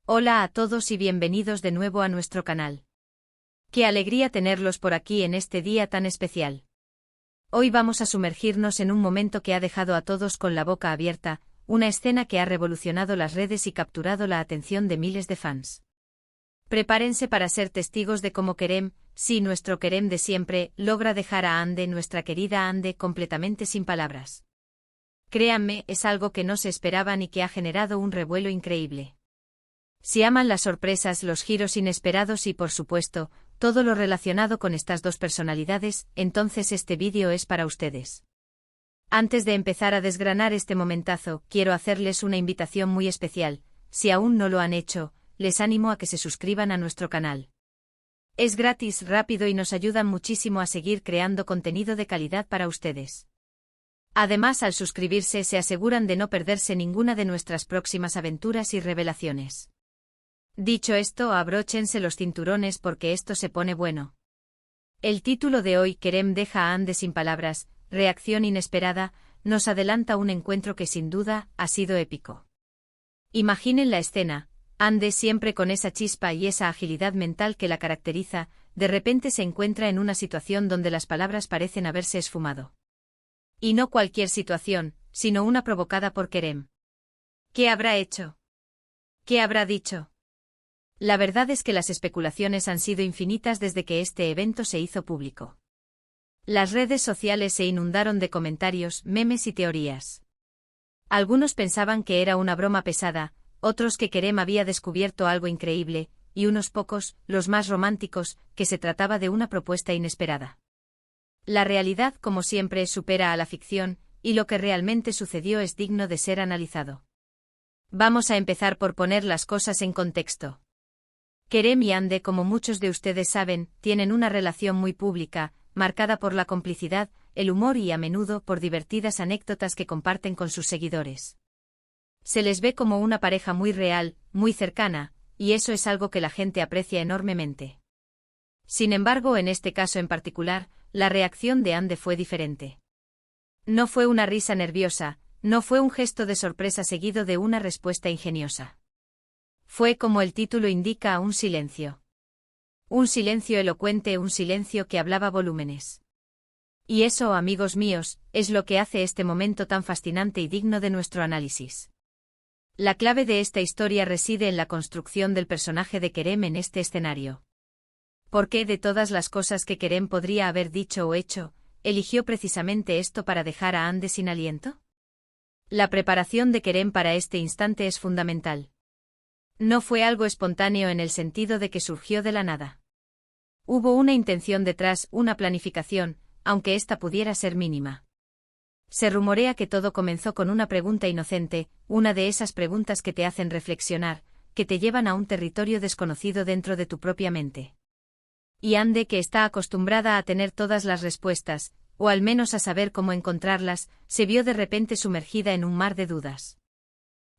Hola a todos y bienvenidos de nuevo a nuestro canal. Qué alegría tenerlos por aquí en este día tan especial. Hoy vamos a sumergirnos en un momento que ha dejado a todos con la boca abierta, una escena que ha revolucionado las redes y capturado la atención de miles de fans. Prepárense para ser testigos de cómo Kerem, sí, nuestro Kerem de siempre, logra dejar a Hande, nuestra querida Hande, completamente sin palabras. Créanme, es algo que no se esperaban y que ha generado un revuelo increíble. Si aman las sorpresas, los giros inesperados y por supuesto, todo lo relacionado con estas dos personalidades, entonces este vídeo es para ustedes. Antes de empezar a desgranar este momentazo, quiero hacerles una invitación muy especial. Si aún no lo han hecho, les animo a que se suscriban a nuestro canal. Es gratis, rápido y nos ayudan muchísimo a seguir creando contenido de calidad para ustedes. Además, al suscribirse se aseguran de no perderse ninguna de nuestras próximas aventuras y revelaciones. Dicho esto, abróchense los cinturones porque esto se pone bueno. El título de hoy, Kerem deja a Hande sin palabras, reacción inesperada, nos adelanta un encuentro que sin duda ha sido épico. Imaginen la escena, Hande, siempre con esa chispa y esa agilidad mental que la caracteriza, de repente se encuentra en una situación donde las palabras parecen haberse esfumado. Y no cualquier situación, sino una provocada por Kerem. ¿Qué habrá hecho? ¿Qué habrá dicho? La verdad es que las especulaciones han sido infinitas desde que este evento se hizo público. Las redes sociales se inundaron de comentarios, memes y teorías. Algunos pensaban que era una broma pesada, otros que Kerem había descubierto algo increíble, y unos pocos, los más románticos, que se trataba de una propuesta inesperada. La realidad, como siempre, supera a la ficción, y lo que realmente sucedió es digno de ser analizado. Vamos a empezar por poner las cosas en contexto. Kerem y Hande, como muchos de ustedes saben, tienen una relación muy pública, marcada por la complicidad, el humor y a menudo por divertidas anécdotas que comparten con sus seguidores. Se les ve como una pareja muy real, muy cercana, y eso es algo que la gente aprecia enormemente. Sin embargo, en este caso en particular, la reacción de Hande fue diferente. No fue una risa nerviosa, no fue un gesto de sorpresa seguido de una respuesta ingeniosa. Fue, como el título indica, un silencio. Un silencio elocuente, un silencio que hablaba volúmenes. Y eso, amigos míos, es lo que hace este momento tan fascinante y digno de nuestro análisis. La clave de esta historia reside en la construcción del personaje de Kerem en este escenario. ¿Por qué, de todas las cosas que Kerem podría haber dicho o hecho, eligió precisamente esto para dejar a Hande sin aliento? La preparación de Kerem para este instante es fundamental. No fue algo espontáneo en el sentido de que surgió de la nada. Hubo una intención detrás, una planificación, aunque ésta pudiera ser mínima. Se rumorea que todo comenzó con una pregunta inocente, una de esas preguntas que te hacen reflexionar, que te llevan a un territorio desconocido dentro de tu propia mente. Y Hande, que está acostumbrada a tener todas las respuestas, o al menos a saber cómo encontrarlas, se vio de repente sumergida en un mar de dudas.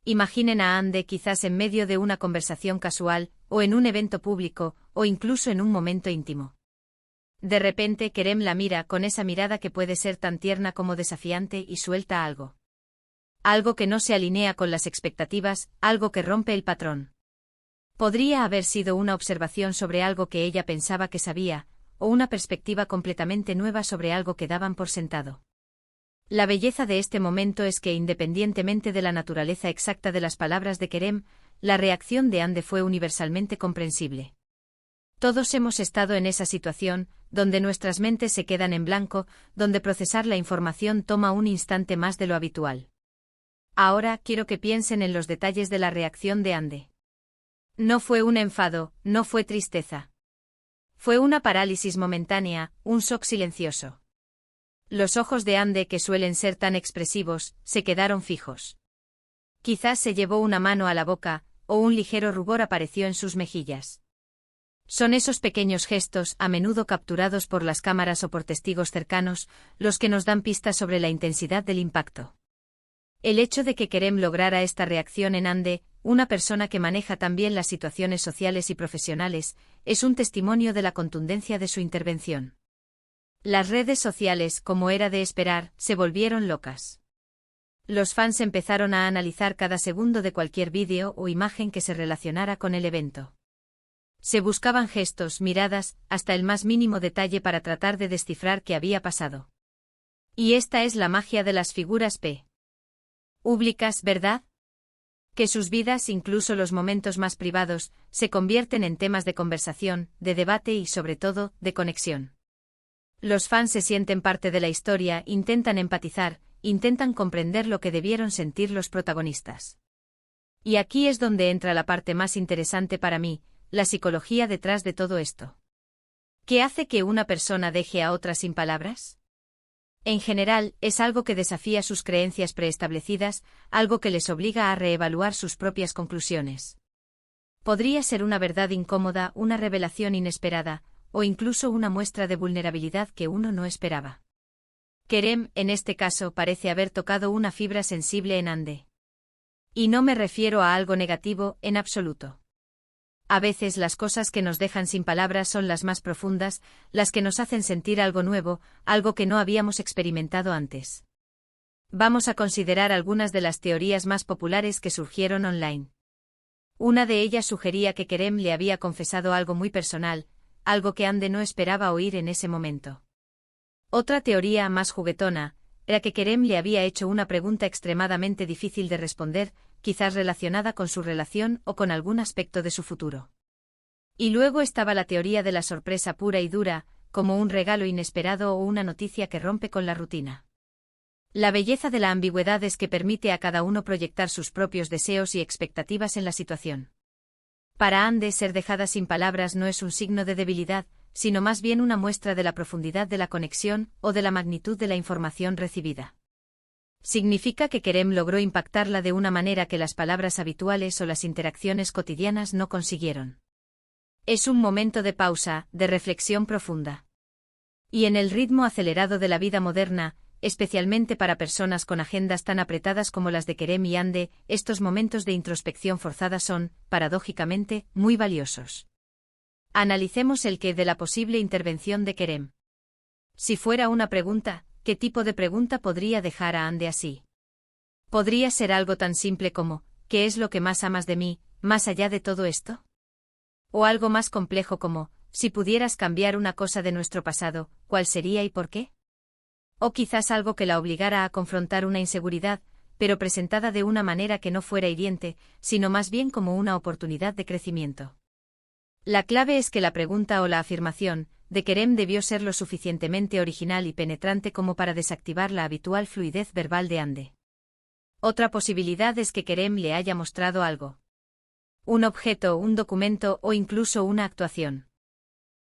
Imaginen a Hande quizás en medio de una conversación casual, o en un evento público, o incluso en un momento íntimo. De repente Kerem la mira con esa mirada que puede ser tan tierna como desafiante y suelta algo. Algo que no se alinea con las expectativas, algo que rompe el patrón. Podría haber sido una observación sobre algo que ella pensaba que sabía, o una perspectiva completamente nueva sobre algo que daban por sentado. La belleza de este momento es que, independientemente de la naturaleza exacta de las palabras de Kerem, la reacción de Hande fue universalmente comprensible. Todos hemos estado en esa situación, donde nuestras mentes se quedan en blanco, donde procesar la información toma un instante más de lo habitual. Ahora quiero que piensen en los detalles de la reacción de Hande. No fue un enfado, no fue tristeza. Fue una parálisis momentánea, un shock silencioso. Los ojos de Hande, que suelen ser tan expresivos, se quedaron fijos. Quizás se llevó una mano a la boca, o un ligero rubor apareció en sus mejillas. Son esos pequeños gestos, a menudo capturados por las cámaras o por testigos cercanos, los que nos dan pistas sobre la intensidad del impacto. El hecho de que Kerem lograra esta reacción en Hande, una persona que maneja tan bien las situaciones sociales y profesionales, es un testimonio de la contundencia de su intervención. Las redes sociales, como era de esperar, se volvieron locas. Los fans empezaron a analizar cada segundo de cualquier vídeo o imagen que se relacionara con el evento. Se buscaban gestos, miradas, hasta el más mínimo detalle para tratar de descifrar qué había pasado. Y esta es la magia de las figuras públicas, ¿verdad? Que sus vidas, incluso los momentos más privados, se convierten en temas de conversación, de debate y, sobre todo, de conexión. Los fans se sienten parte de la historia, intentan empatizar, intentan comprender lo que debieron sentir los protagonistas. Y aquí es donde entra la parte más interesante para mí, la psicología detrás de todo esto. ¿Qué hace que una persona deje a otra sin palabras? En general, es algo que desafía sus creencias preestablecidas, algo que les obliga a reevaluar sus propias conclusiones. Podría ser una verdad incómoda, una revelación inesperada, o incluso una muestra de vulnerabilidad que uno no esperaba. Kerem, en este caso, parece haber tocado una fibra sensible en Hande. Y no me refiero a algo negativo, en absoluto. A veces las cosas que nos dejan sin palabras son las más profundas, las que nos hacen sentir algo nuevo, algo que no habíamos experimentado antes. Vamos a considerar algunas de las teorías más populares que surgieron online. Una de ellas sugería que Kerem le había confesado algo muy personal, algo que Hande no esperaba oír en ese momento. Otra teoría, más juguetona, era que Kerem le había hecho una pregunta extremadamente difícil de responder, quizás relacionada con su relación o con algún aspecto de su futuro. Y luego estaba la teoría de la sorpresa pura y dura, como un regalo inesperado o una noticia que rompe con la rutina. La belleza de la ambigüedad es que permite a cada uno proyectar sus propios deseos y expectativas en la situación. Para Hande, ser dejada sin palabras no es un signo de debilidad, sino más bien una muestra de la profundidad de la conexión o de la magnitud de la información recibida. Significa que Kerem logró impactarla de una manera que las palabras habituales o las interacciones cotidianas no consiguieron. Es un momento de pausa, de reflexión profunda. Y en el ritmo acelerado de la vida moderna, especialmente para personas con agendas tan apretadas como las de Kerem y Hande, estos momentos de introspección forzada son, paradójicamente, muy valiosos. Analicemos el qué de la posible intervención de Kerem. Si fuera una pregunta, ¿qué tipo de pregunta podría dejar a Hande así? ¿Podría ser algo tan simple como, ¿qué es lo que más amas de mí, más allá de todo esto? O algo más complejo como, si pudieras cambiar una cosa de nuestro pasado, ¿cuál sería y por qué? O quizás algo que la obligara a confrontar una inseguridad, pero presentada de una manera que no fuera hiriente, sino más bien como una oportunidad de crecimiento. La clave es que la pregunta o la afirmación de Kerem debió ser lo suficientemente original y penetrante como para desactivar la habitual fluidez verbal de Hande. Otra posibilidad es que Kerem le haya mostrado algo. Un objeto, un documento o incluso una actuación.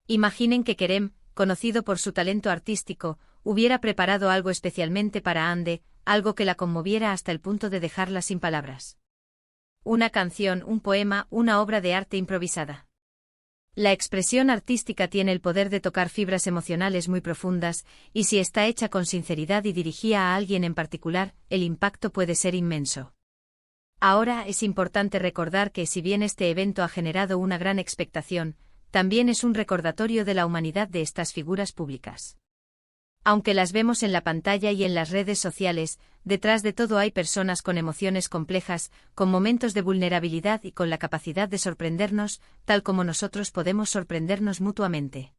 Imaginen que Kerem, conocido por su talento artístico, hubiera preparado algo especialmente para Hande, algo que la conmoviera hasta el punto de dejarla sin palabras. Una canción, un poema, una obra de arte improvisada. La expresión artística tiene el poder de tocar fibras emocionales muy profundas, y si está hecha con sinceridad y dirigida a alguien en particular, el impacto puede ser inmenso. Ahora es importante recordar que si bien este evento ha generado una gran expectación, también es un recordatorio de la humanidad de estas figuras públicas. Aunque las vemos en la pantalla y en las redes sociales, detrás de todo hay personas con emociones complejas, con momentos de vulnerabilidad y con la capacidad de sorprendernos, tal como nosotros podemos sorprendernos mutuamente.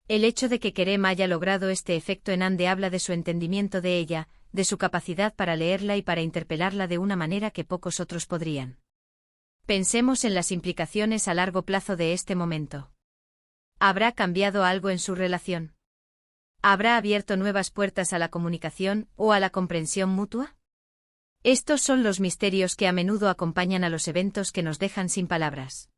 El hecho de que Kerem haya logrado este efecto en Hande habla de su entendimiento de ella, de su capacidad para leerla y para interpelarla de una manera que pocos otros podrían. Pensemos en las implicaciones a largo plazo de este momento. ¿Habrá cambiado algo en su relación? ¿Habrá abierto nuevas puertas a la comunicación o a la comprensión mutua? Estos son los misterios que a menudo acompañan a los eventos que nos dejan sin palabras.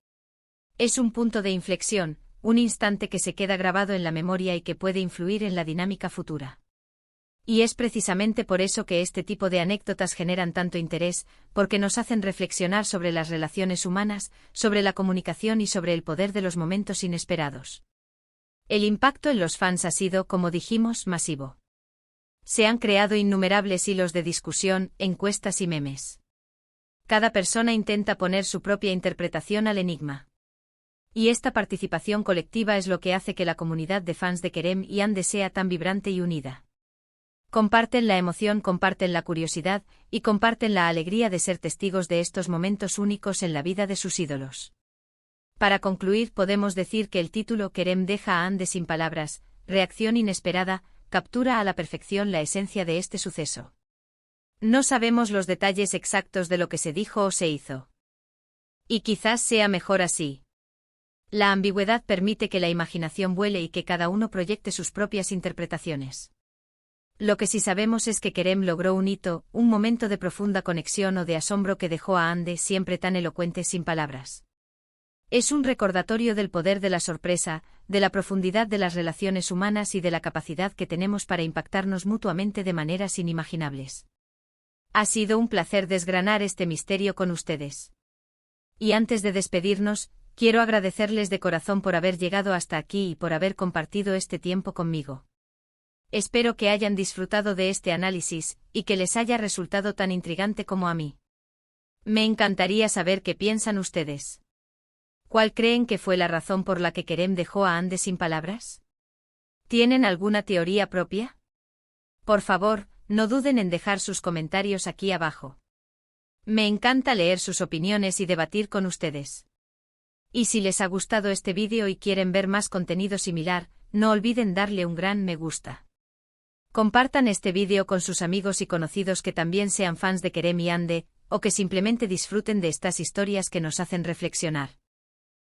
Es un punto de inflexión, un instante que se queda grabado en la memoria y que puede influir en la dinámica futura. Y es precisamente por eso que este tipo de anécdotas generan tanto interés, porque nos hacen reflexionar sobre las relaciones humanas, sobre la comunicación y sobre el poder de los momentos inesperados. El impacto en los fans ha sido, como dijimos, masivo. Se han creado innumerables hilos de discusión, encuestas y memes. Cada persona intenta poner su propia interpretación al enigma. Y esta participación colectiva es lo que hace que la comunidad de fans de Kerem y Hande sea tan vibrante y unida. Comparten la emoción, comparten la curiosidad, y comparten la alegría de ser testigos de estos momentos únicos en la vida de sus ídolos. Para concluir, podemos decir que el título Kerem deja a Hande sin palabras, reacción inesperada, captura a la perfección la esencia de este suceso. No sabemos los detalles exactos de lo que se dijo o se hizo. Y quizás sea mejor así. La ambigüedad permite que la imaginación vuele y que cada uno proyecte sus propias interpretaciones. Lo que sí sabemos es que Kerem logró un hito, un momento de profunda conexión o de asombro que dejó a Hande siempre tan elocuente sin palabras. Es un recordatorio del poder de la sorpresa, de la profundidad de las relaciones humanas y de la capacidad que tenemos para impactarnos mutuamente de maneras inimaginables. Ha sido un placer desgranar este misterio con ustedes. Y antes de despedirnos, quiero agradecerles de corazón por haber llegado hasta aquí y por haber compartido este tiempo conmigo. Espero que hayan disfrutado de este análisis, y que les haya resultado tan intrigante como a mí. Me encantaría saber qué piensan ustedes. ¿Cuál creen que fue la razón por la que Kerem dejó a Hande sin palabras? ¿Tienen alguna teoría propia? Por favor, no duden en dejar sus comentarios aquí abajo. Me encanta leer sus opiniones y debatir con ustedes. Y si les ha gustado este vídeo y quieren ver más contenido similar, no olviden darle un gran me gusta. Compartan este vídeo con sus amigos y conocidos que también sean fans de Kerem y Hande, o que simplemente disfruten de estas historias que nos hacen reflexionar.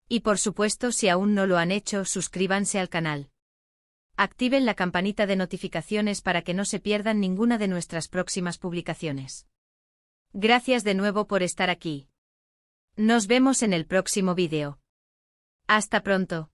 Y por supuesto, si aún no lo han hecho, suscríbanse al canal. Activen la campanita de notificaciones para que no se pierdan ninguna de nuestras próximas publicaciones. Gracias de nuevo por estar aquí. Nos vemos en el próximo vídeo. Hasta pronto.